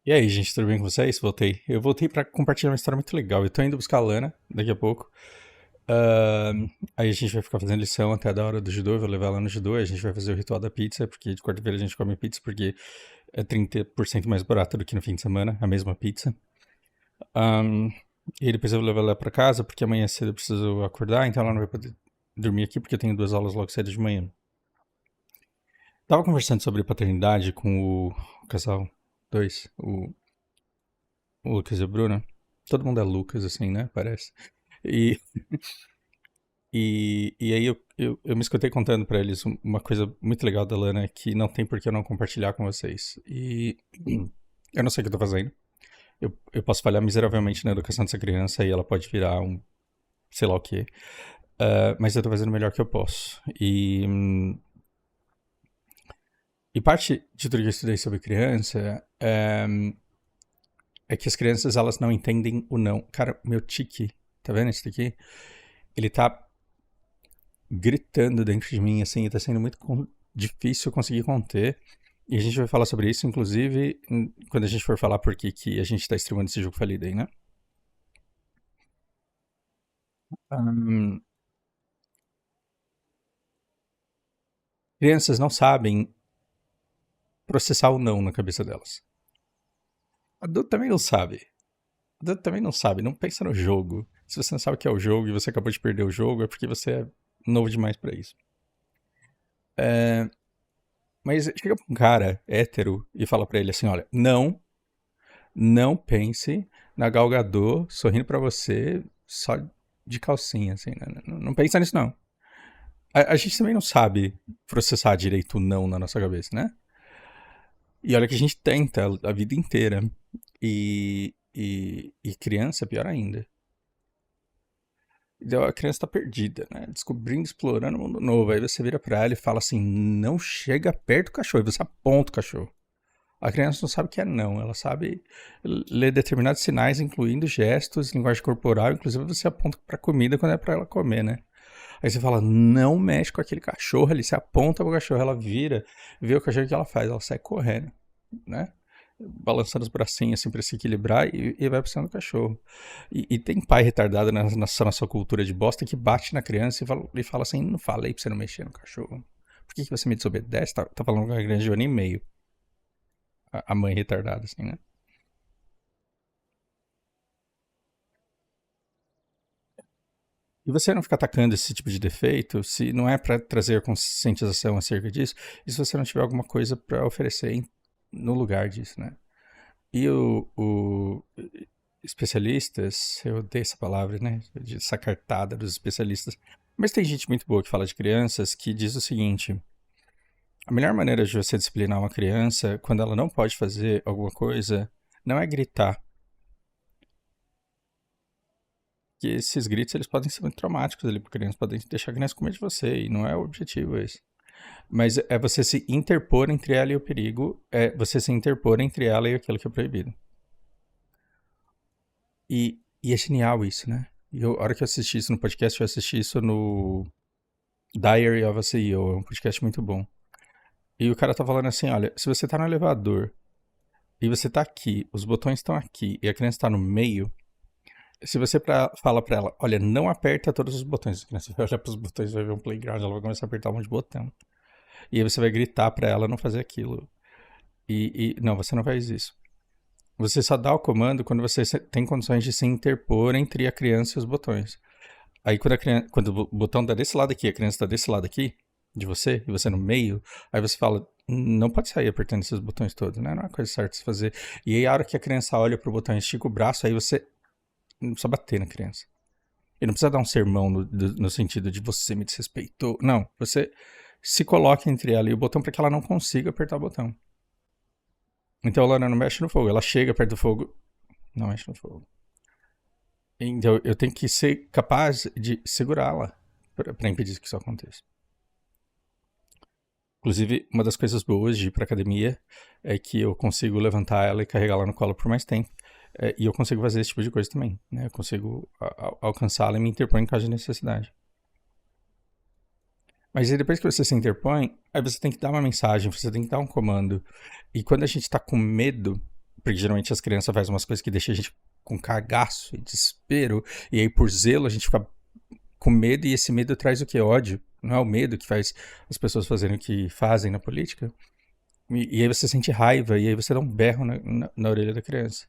E aí, gente, tudo bem com vocês? Voltei. Eu voltei pra compartilhar uma história muito legal. Eu tô indo buscar a Lana daqui a pouco. Aí a gente vai ficar fazendo lição até da hora do judô. Eu vou levar ela no judô. A gente vai fazer o ritual da pizza, porque de quarta-feira a gente come pizza, porque é 30% mais barato do que no fim de semana, a mesma pizza. Ahn, e depois eu vou levar ela pra casa, porque amanhã cedo eu preciso acordar, então ela não vai poder dormir aqui, porque eu tenho 2 aulas logo cedo de manhã. Tava conversando sobre paternidade com o casal 2, o Lucas e a Bruna. Todo mundo é Lucas, assim, né? Parece. E, e aí eu me escutei contando pra eles uma coisa muito legal da Lana que não tem por que eu não compartilhar com vocês. E eu não sei o que eu tô fazendo. Eu posso falhar miseravelmente na educação dessa criança e ela pode virar um sei lá o quê. Mas eu tô fazendo o melhor que eu posso. E parte de tudo que eu estudei sobre criança é que as crianças elas não entendem o não. Cara, meu tique, tá vendo isso daqui? Ele tá gritando dentro de mim, assim, e tá sendo muito difícil conseguir conter. E a gente vai falar sobre isso, inclusive, quando a gente for falar por que a gente tá streamando esse jogo falido aí, né? Hum, crianças não sabem processar o não na cabeça delas. Adulto também não sabe. Adulto também não sabe. Não pensa no jogo. Se você não sabe o que é o jogo e você acabou de perder o jogo, é porque você é novo demais pra isso. Mas chega pra um cara hétero e fala pra ele assim: olha, não pense na Gal Gadot sorrindo pra você só de calcinha, assim, né? Não pensa nisso, não. A gente também não sabe processar direito o não na nossa cabeça, né? E olha que a gente tenta a vida inteira. E criança, pior ainda. Então a criança tá perdida, né? Descobrindo, explorando um mundo novo. Aí você vira pra ela e fala assim: não chega perto do cachorro. E você aponta o cachorro. A criança não sabe o que é não, ela sabe ler determinados sinais, incluindo gestos, linguagem corporal, inclusive você aponta pra comida quando é pra ela comer, né? Aí você fala, não mexe com aquele cachorro ali, você aponta pro cachorro, ela vira, vê o cachorro que ela faz, ela sai correndo, né? Balançando os bracinhos assim pra se equilibrar e vai puxando o cachorro. E tem pai retardado nessa nossa cultura de bosta que bate na criança e fala assim, não falei pra você não mexer no cachorro. Por que você me desobedece? Tá falando com a criança de 1 ano e meio. A mãe retardada, assim, né? E você não ficar atacando esse tipo de defeito, se não é para trazer conscientização acerca disso, e se você não tiver alguma coisa para oferecer no lugar disso, né? E o especialistas, eu odeio essa palavra, né? De essa cartada dos especialistas. Mas tem gente muito boa que fala de crianças que diz o seguinte: a melhor maneira de você disciplinar uma criança quando ela não pode fazer alguma coisa não é gritar, que esses gritos eles podem ser muito traumáticos ali para criança, podem deixar a criança com medo de você, e não é o objetivo esse. Mas é você se interpor entre ela e o perigo, é você se interpor entre ela e aquilo que é proibido. E é genial isso, né? E a hora que eu assisti isso no podcast, eu assisti isso no Diary of a CEO, é um podcast muito bom. E o cara tá falando assim, olha, se você tá no elevador e você tá aqui, os botões estão aqui e a criança tá no meio, se você fala pra ela, olha, não aperta todos os botões, a criança vai olhar pros botões, vai ver um playground, ela vai começar a apertar um monte de botão. E aí você vai gritar pra ela não fazer aquilo. Não, você não faz isso. Você só dá o comando quando você tem condições de se interpor entre a criança e os botões. Aí quando o botão tá desse lado aqui, a criança tá desse lado aqui, de você, e você no meio, aí você fala, não pode sair apertando esses botões todos, né? Não é a coisa certa de se fazer. E aí a hora que a criança olha pro botão e estica o braço, aí você não precisa bater na criança. E não precisa dar um sermão no sentido de você me desrespeitou. Não, você se coloca entre ela e o botão para que ela não consiga apertar o botão. Então ela não mexe no fogo, ela chega perto do fogo, não mexe no fogo. Então eu tenho que ser capaz de segurá-la para impedir que isso aconteça. Inclusive, uma das coisas boas de ir pra academia é que eu consigo levantar ela e carregá-la no colo por mais tempo. E eu consigo fazer esse tipo de coisa também, né? Eu consigo alcançá-la e me interpor em caso de necessidade. Mas aí depois que você se interpõe, aí você tem que dar uma mensagem, você tem que dar um comando. E quando a gente tá com medo Porque geralmente as crianças fazem umas coisas que deixam a gente com cagaço e desespero. E aí, por zelo, a gente fica com medo. E esse medo traz o que? Ódio. Não é o medo que faz as pessoas fazerem o que fazem na política. E aí você sente raiva. E aí você dá um berro na orelha da criança.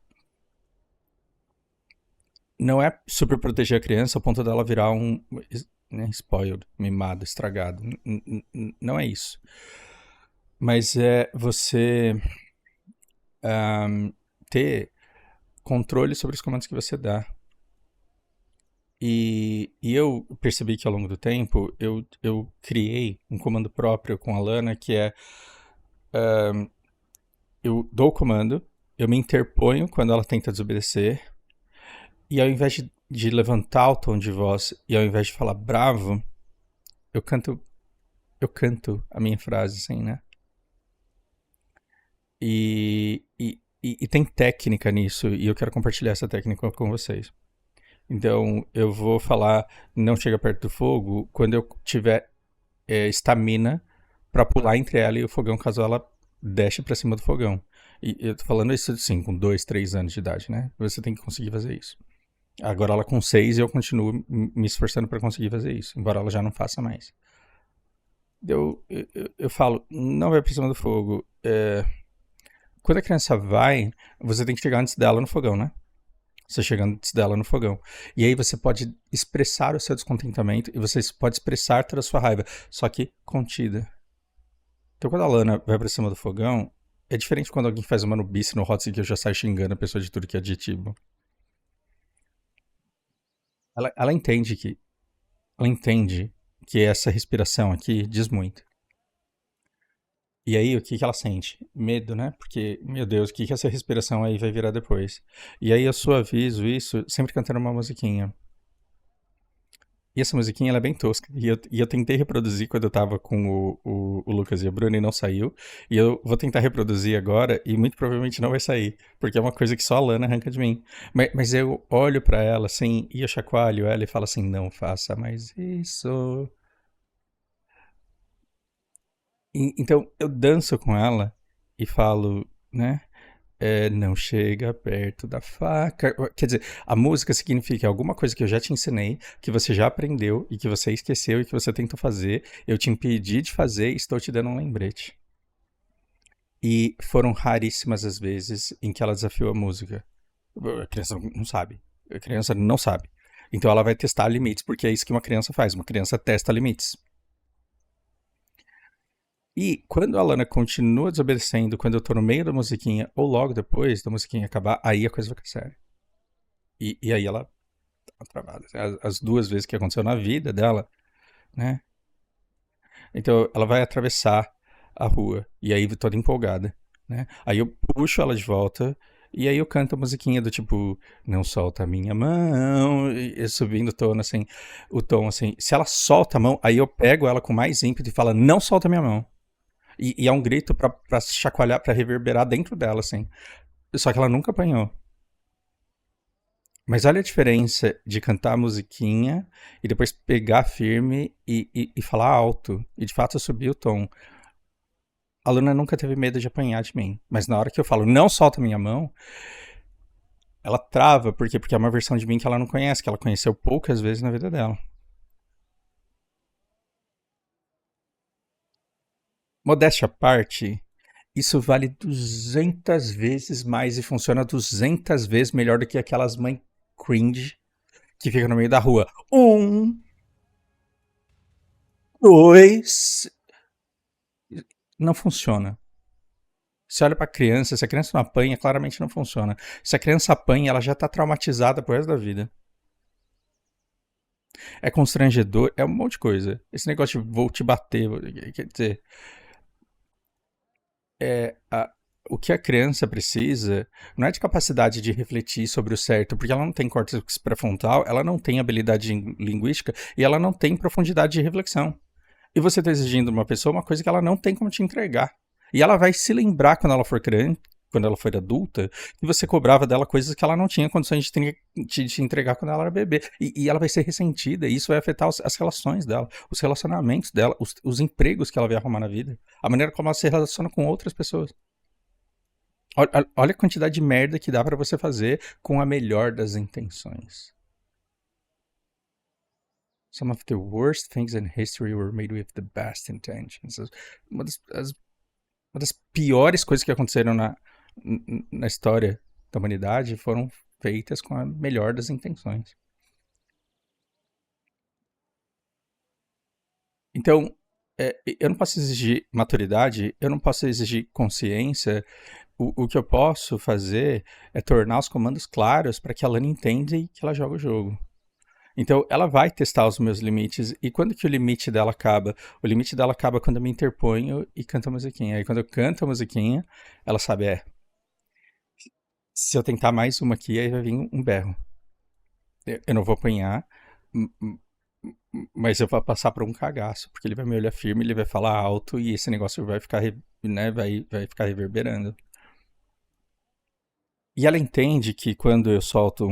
Não é super proteger a criança ao ponto dela virar um, né, spoiled, mimado, estragado. Não é isso. Mas é você ter controle sobre os comandos que você dá. E eu percebi que ao longo do tempo eu criei um comando próprio com a Lana que é eu dou o comando, eu me interponho quando ela tenta desobedecer, e ao invés de levantar o tom de voz e ao invés de falar bravo, eu canto a minha frase assim, né? E tem técnica nisso, e eu quero compartilhar essa técnica com vocês. Então, eu vou falar não chega perto do fogo quando eu tiver estamina pra pular entre ela e o fogão, caso ela desce pra cima do fogão. E eu tô falando isso, assim, com 2, 3 anos de idade, né? Você tem que conseguir fazer isso. Agora ela com 6 eu continuo me esforçando pra conseguir fazer isso, embora ela já não faça mais. Eu falo, não vai pra cima do fogo. Quando a criança vai, você tem que chegar antes dela no fogão, né? Você chega antes dela no fogão. E aí você pode expressar o seu descontentamento e você pode expressar toda a sua raiva, só que contida. Então quando a Lana vai pra cima do fogão, é diferente quando alguém faz uma nubice no hot que eu já saio xingando a pessoa de tudo que é adjetivo. Ela entende que ela entende que essa respiração aqui diz muito. E aí, o que que ela sente? Medo, né? Porque, meu Deus, o que que essa respiração aí vai virar depois? E aí eu suavizo isso sempre cantando uma musiquinha. E essa musiquinha ela é bem tosca. E eu tentei reproduzir quando eu tava com o Lucas e a Bruna e não saiu. E eu vou tentar reproduzir agora e muito provavelmente não vai sair. Porque é uma coisa que só a Lana arranca de mim. Mas eu olho pra ela assim e eu chacoalho ela e falo assim: não faça mais isso. Então eu danço com ela e falo, né? Não chega perto da faca. Quer dizer, a música significa alguma coisa que eu já te ensinei, que você já aprendeu e que você esqueceu e que você tentou fazer. Eu te impedi de fazer e estou te dando um lembrete. E foram raríssimas as vezes em que ela desafiou a música. A criança não sabe. A criança não sabe. Então ela vai testar limites, porque é isso que uma criança faz. Uma criança testa limites. E quando a Lana continua desobedecendo, quando eu tô no meio da musiquinha, ou logo depois da musiquinha acabar, aí a coisa fica séria. E aí ela tá travada. As duas vezes que aconteceu na vida dela, né? Então ela vai atravessar a rua, e aí toda empolgada, né? Aí eu puxo ela de volta, e aí eu canto a musiquinha do tipo, não solta a minha mão, e subindo o tom assim. Se ela solta a mão, aí eu pego ela com mais ímpeto e falo, não solta a minha mão. E é um grito pra chacoalhar, pra reverberar dentro dela, assim. Só que ela nunca apanhou. Mas olha a diferença de cantar a musiquinha e depois pegar firme e falar alto. E de fato subir o tom. A Luna nunca teve medo de apanhar de mim. Mas na hora que eu falo, não solta minha mão, ela trava. Por quê? Porque é uma versão de mim que ela não conhece, que ela conheceu poucas vezes na vida dela. Modéstia à parte, isso vale 200 vezes mais e funciona 200 vezes melhor do que aquelas mães cringe que ficam no meio da rua. 1, 2. Não funciona. Você olha pra criança, se a criança não apanha, claramente não funciona. Se a criança apanha, ela já tá traumatizada pro resto da vida. É constrangedor, é um monte de coisa. Esse negócio de vou te bater, quer dizer, é, o que a criança precisa não é de capacidade de refletir sobre o certo, porque ela não tem córtex pré-frontal, ela não tem habilidade linguística e ela não tem profundidade de reflexão. E você está exigindo de uma pessoa uma coisa que ela não tem como te entregar. E ela vai se lembrar quando ela for criança, quando ela for adulta, que você cobrava dela coisas que ela não tinha condições de te entregar quando ela era bebê. E ela vai ser ressentida, e isso vai afetar as relações dela, os relacionamentos dela, os empregos que ela vai arrumar na vida, a maneira como ela se relaciona com outras pessoas. Olha a quantidade de merda que dá pra você fazer com a melhor das intenções. Some of the worst things in history were made with the best intentions. Uma das, uma das piores coisas que aconteceram na história da humanidade foram feitas com a melhor das intenções. Então, eu não posso exigir maturidade, eu não posso exigir consciência. O que eu posso fazer é tornar os comandos claros para que a Lana entenda e que ela joga o jogo. Então, ela vai testar os meus limites. E quando que o limite dela acaba? O limite dela acaba quando eu me interponho e canto a musiquinha. Aí, quando eu canto a musiquinha, ela sabe, se eu tentar mais uma aqui, aí vai vir um berro. Eu não vou apanhar, mas eu vou passar por um cagaço, porque ele vai me olhar firme, ele vai falar alto e esse negócio vai ficar, né, vai ficar reverberando. E ela entende que quando eu solto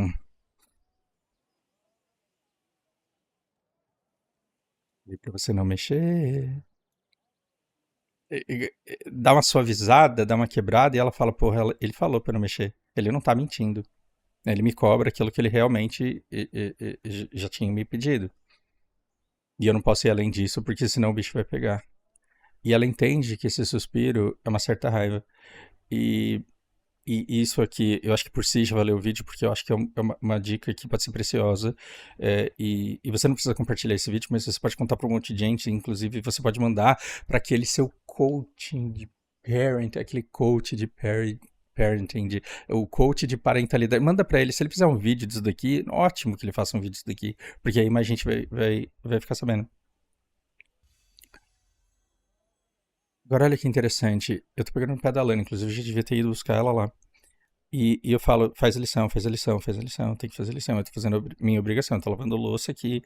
pra você não mexer, dá uma suavizada, dá uma quebrada, e ela fala, porra, ele falou pra eu não mexer. Ele não tá mentindo. Ele me cobra aquilo que ele realmente já tinha me pedido. E eu não posso ir além disso, porque senão o bicho vai pegar. E ela entende que esse suspiro é uma certa raiva. E, e isso aqui, eu acho que por si já valeu o vídeo, porque eu acho que é uma dica que pode ser preciosa. E você não precisa compartilhar esse vídeo, mas você pode contar para um monte de gente. Inclusive, você pode mandar para aquele seu coaching de parent, aquele coach de parenting, o coach de parentalidade. Manda para ele, se ele fizer um vídeo disso daqui, ótimo que ele faça um vídeo disso daqui, porque aí mais gente vai ficar sabendo. Agora olha que interessante, eu tô pegando no pé da Lana, inclusive eu já devia ter ido buscar ela lá. E eu falo, faz a lição, faz a lição, faz a lição, tem que fazer a lição, eu tô fazendo a minha obrigação, eu tô lavando louça aqui,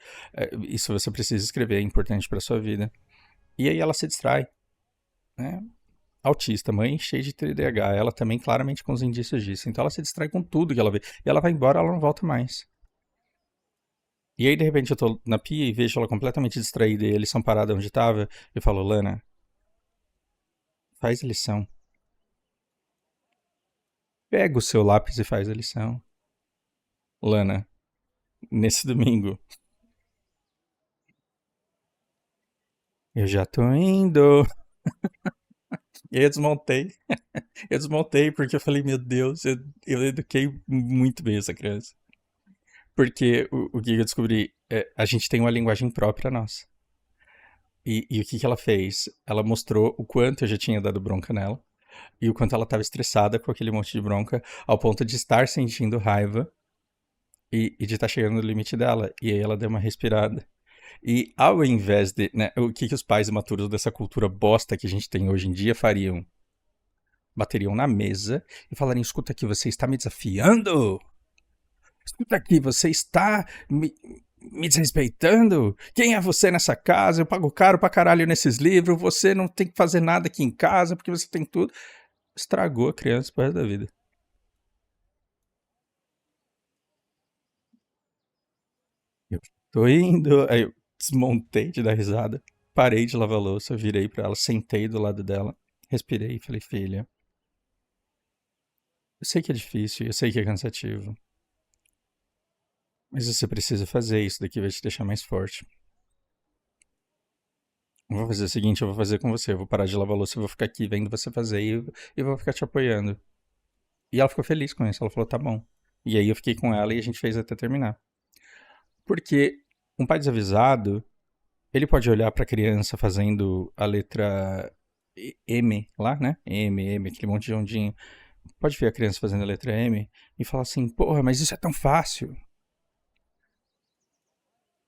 isso você precisa escrever, é importante pra sua vida. E aí ela se distrai, né? Autista, mãe cheia de TDAH, ela também claramente com os indícios disso, então ela se distrai com tudo que ela vê. E ela vai embora, ela não volta mais. E aí, de repente, eu tô na pia e vejo ela completamente distraída e a lição parada onde tava, eu falo, Lana, faz a lição. Pega o seu lápis e faz a lição. Lana, nesse domingo, eu já tô indo. E aí eu desmontei porque eu falei, meu Deus, eu eduquei muito bem essa criança. Porque o que eu descobri, a gente tem uma linguagem própria nossa. E o que ela fez? Ela mostrou o quanto eu já tinha dado bronca nela e o quanto ela estava estressada com aquele monte de bronca, ao ponto de estar sentindo raiva e de estar chegando no limite dela. E aí ela deu uma respirada. E ao invés de, né, o que os pais imaturos dessa cultura bosta que a gente tem hoje em dia fariam? Bateriam na mesa e falariam: escuta aqui, você está me desafiando? Escuta aqui, você está me desrespeitando? Quem é você nessa casa? Eu pago caro pra caralho nesses livros, você não tem que fazer nada aqui em casa porque você tem tudo. Estragou a criança pro resto da vida. Eu tô indo, aí eu desmontei de dar risada, parei de lavar a louça, virei pra ela, sentei do lado dela, respirei e falei: filha, eu sei que é difícil, eu sei que é cansativo, mas você precisa fazer, isso daqui vai te deixar mais forte. Eu vou fazer o seguinte, eu vou fazer com você, eu vou parar de lavar a louça, eu vou ficar aqui vendo você fazer e eu vou ficar te apoiando. E ela ficou feliz com isso, ela falou, tá bom. E aí eu fiquei com ela e a gente fez até terminar. Porque um pai desavisado, ele pode olhar pra criança fazendo a letra M lá, né? M, aquele monte de ondinho. Pode ver a criança fazendo a letra M e falar assim, porra, mas isso é tão fácil.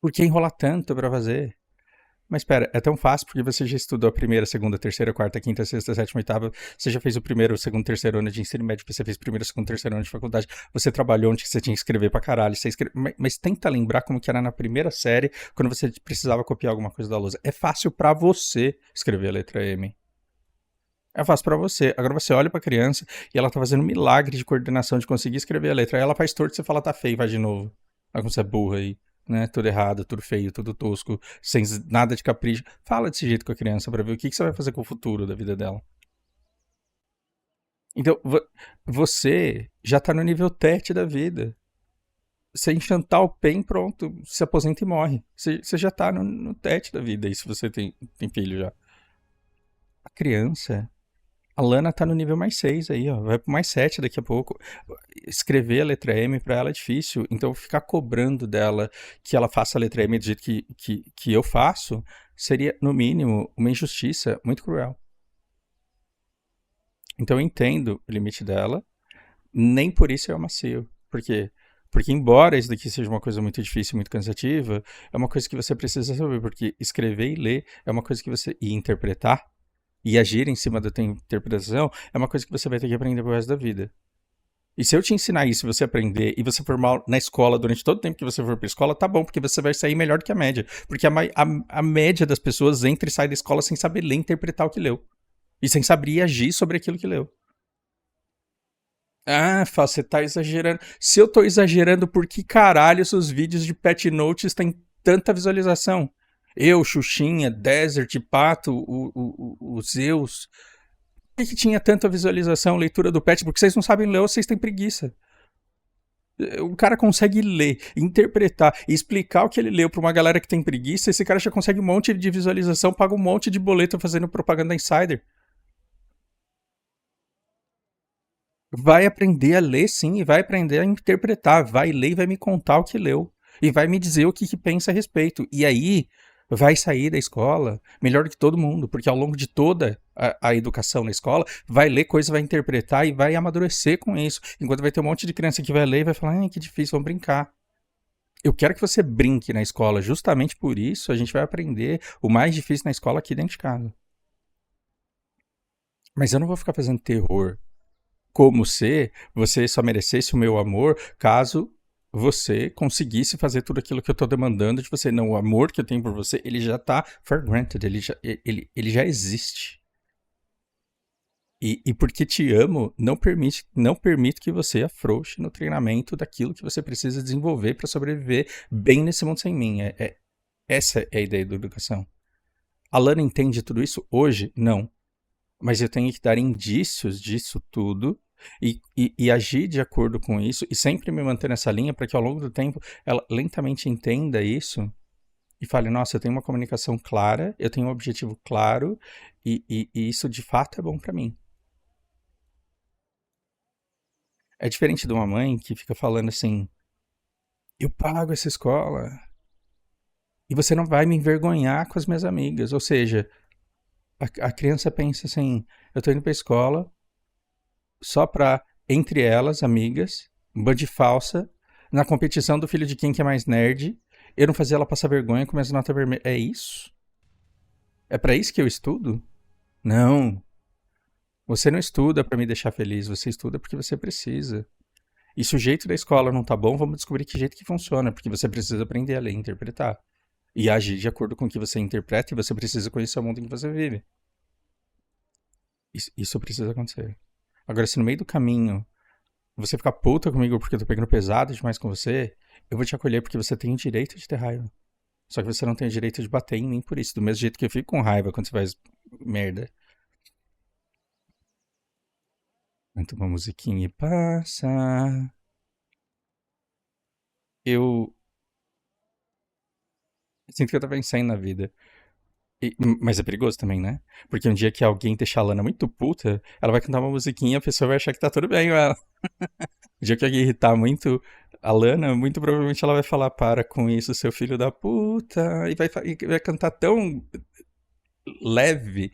Por que enrolar tanto pra fazer? Mas espera, é tão fácil porque você já estudou a primeira, segunda, terceira, quarta, quinta, sexta, sétima, oitava. Você já fez o primeiro, o segundo, terceiro ano de ensino médio, você fez o primeiro, segundo, terceiro ano de faculdade. Você trabalhou onde você tinha que escrever pra caralho. Mas tenta lembrar como que era na primeira série, quando você precisava copiar alguma coisa da lousa. É fácil pra você escrever a letra M. É fácil pra você. Agora você olha pra criança e ela tá fazendo um milagre de coordenação de conseguir escrever a letra. Aí ela faz torto e você fala, tá feio, vai de novo. Olha como você é burra aí, né? Tudo errado, tudo feio, tudo tosco, sem nada de capricho. Fala desse jeito com a criança pra ver o que você vai fazer com o futuro da vida dela. Então, você já tá no nível tete da vida. Você enxantar o pen, pronto, se aposenta e morre. Você já tá no tete da vida, e se você tem filho já. A criança, a Lana tá no nível mais 6 aí, ó. Vai pro mais 7 daqui a pouco. Escrever a letra M pra ela é difícil, então ficar cobrando dela que ela faça a letra M do jeito que eu faço seria, no mínimo, uma injustiça muito cruel. Então eu entendo o limite dela, nem por isso eu macio. Por quê? Porque embora isso daqui seja uma coisa muito difícil, muito cansativa, é uma coisa que você precisa saber, porque escrever e ler é uma coisa que você... E interpretar, e agir em cima da tua interpretação, é uma coisa que você vai ter que aprender pro resto da vida. E se eu te ensinar isso, você aprender, e você for mal na escola durante todo o tempo que você for pra escola, tá bom, porque você vai sair melhor do que a média. Porque a média das pessoas entra e sai da escola sem saber ler e interpretar o que leu. E sem saber agir sobre aquilo que leu. Ah, Fá, você tá exagerando. Se eu tô exagerando, por que caralho os vídeos de Pet Notes têm tanta visualização? Eu, Xuxinha, Desert, Pato, o Zeus. Por que tinha tanta visualização, leitura do Pet? Porque vocês não sabem ler ou vocês têm preguiça. O cara consegue ler, interpretar e explicar o que ele leu pra uma galera que tem preguiça. Esse cara já consegue um monte de visualização, paga um monte de boleto fazendo propaganda insider. Vai aprender a ler, sim, e vai aprender a interpretar. Vai ler e vai me contar o que leu. E vai me dizer o que pensa a respeito. E aí vai sair da escola melhor do que todo mundo, porque ao longo de toda a educação na escola, vai ler coisa, vai interpretar e vai amadurecer com isso. Enquanto vai ter um monte de criança que vai ler e vai falar, ai, que difícil, vamos brincar. Eu quero que você brinque na escola, justamente por isso a gente vai aprender o mais difícil na escola aqui dentro de casa. Mas eu não vou ficar fazendo terror como se você só merecesse o meu amor caso você conseguisse fazer tudo aquilo que eu tô demandando de você. Não, o amor que eu tenho por você, ele já tá for granted, ele já existe. E porque te amo, não permito que você afrouxe no treinamento daquilo que você precisa desenvolver para sobreviver bem nesse mundo sem mim. Essa é a ideia da educação. A Lana entende tudo isso hoje? Não. Mas eu tenho que dar indícios disso tudo e agir de acordo com isso e sempre me manter nessa linha para que ao longo do tempo ela lentamente entenda isso e fale, nossa, eu tenho uma comunicação clara, eu tenho um objetivo claro e isso de fato é bom para mim. É diferente de uma mãe que fica falando assim, eu pago essa escola e você não vai me envergonhar com as minhas amigas. Ou seja, a criança pensa assim, eu tô indo pra escola só pra, entre elas, amigas, um bando de falsa, na competição do filho de quem que é mais nerd, eu não fazer ela passar vergonha com minhas notas vermelhas. É isso? É pra isso que eu estudo? Não. Você não estuda pra me deixar feliz, você estuda porque você precisa. E se o jeito da escola não tá bom, vamos descobrir que jeito que funciona, porque você precisa aprender a ler e interpretar. E agir de acordo com o que você interpreta e você precisa conhecer o mundo em que você vive. Isso precisa acontecer. Agora, se no meio do caminho você ficar puta comigo porque eu tô pegando pesado demais com você, eu vou te acolher porque você tem o direito de ter raiva. Só que você não tem o direito de bater em mim por isso. Do mesmo jeito que eu fico com raiva quando você faz merda. Canta uma musiquinha e passa. Eu sinto que eu tô vencendo na vida. Mas é perigoso também, né? Porque um dia que alguém deixar a Lana muito puta, ela vai cantar uma musiquinha e a pessoa vai achar que tá tudo bem com ela. O dia que alguém irritar muito a Lana, muito provavelmente ela vai falar, para com isso, seu filho da puta. E vai cantar tão leve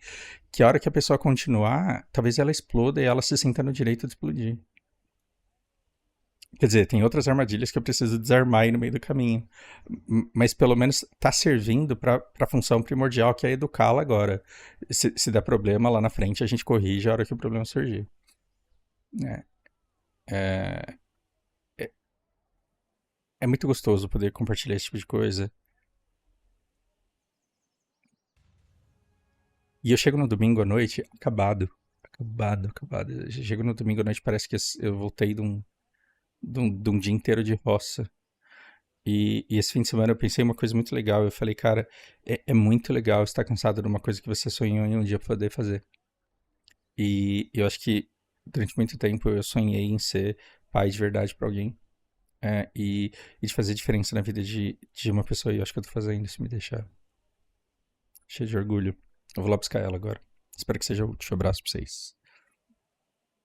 que a hora que a pessoa continuar, talvez ela exploda e ela se sinta no direito de explodir. Quer dizer, tem outras armadilhas que eu preciso desarmar aí no meio do caminho. Mas pelo menos tá servindo pra função primordial, que é educá-la agora. Se der problema lá na frente, a gente corrige a hora que o problema surgir. É, é, é, é muito gostoso poder compartilhar esse tipo de coisa. E eu chego no domingo à noite acabado. Acabado, acabado. Eu chego no domingo à noite, parece que eu voltei de um dia inteiro de roça. E esse fim de semana eu pensei uma coisa muito legal. Eu falei, cara, é muito legal estar cansado de uma coisa que você sonhou em um dia poder fazer. E eu acho que durante muito tempo eu sonhei em ser pai de verdade pra alguém. E de fazer diferença na vida de uma pessoa. E eu acho que eu tô fazendo isso, me deixa cheio de orgulho. Eu vou lá buscar ela agora. Espero que seja útil. Abraço pra vocês.